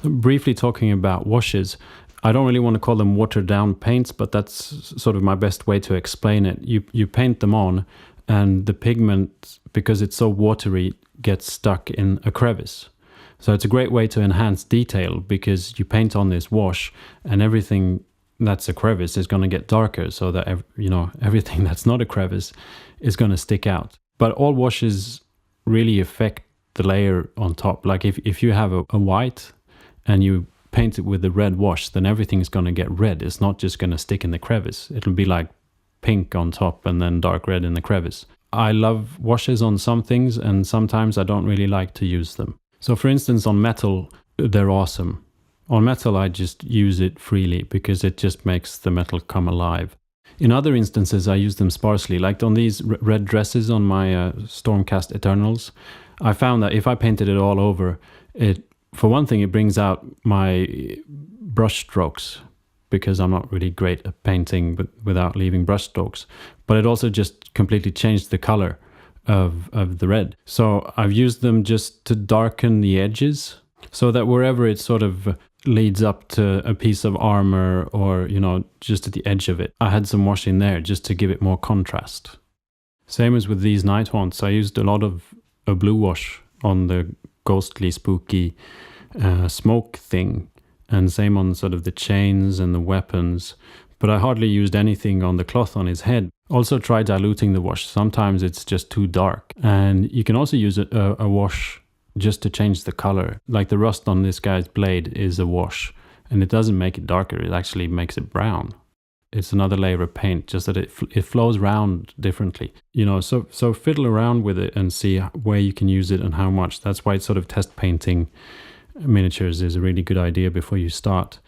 Briefly talking about washes, I don't really want to call them watered down paints, but that's sort of my best way to explain it. You paint them on, and the pigment, because it's so watery, gets stuck in a crevice. So it's a great way to enhance detail, because you paint on this wash and everything that's a crevice is going to get darker, so that everything that's not a crevice is going to stick out. But all washes really affect the layer on top. Like if you have a white and you paint it with the red wash, then everything's going to get red. It's not just going to stick in the crevice. It'll be like pink on top and then dark red in the crevice. I love washes on some things, and sometimes I don't really like to use them. So for instance, on metal, they're awesome. On metal, I just use it freely because it just makes the metal come alive. In other instances, I use them sparsely. Like on these red dresses on my Stormcast Eternals, I found that if I painted it all over, for one thing, it brings out my brush strokes, because I'm not really great at painting but without leaving brush strokes. But it also just completely changed the color of the red. So I've used them just to darken the edges, so that wherever it sort of leads up to a piece of armor, or just at the edge of it, I had some wash in there just to give it more contrast. Same as with these night haunts, I used a lot of a blue wash on the ghostly, spooky smoke thing, and same on sort of the chains and the weapons, but I hardly used anything on the cloth on his head. Also try diluting the wash. Sometimes it's just too dark, and you can also use a wash just to change the color. Like the rust on this guy's blade is a wash, and it doesn't make it darker, it actually makes it brown. It's another layer of paint, just that it flows around differently. So fiddle around with it and see where you can use it and how much. That's why sort of test painting miniatures is a really good idea before you start.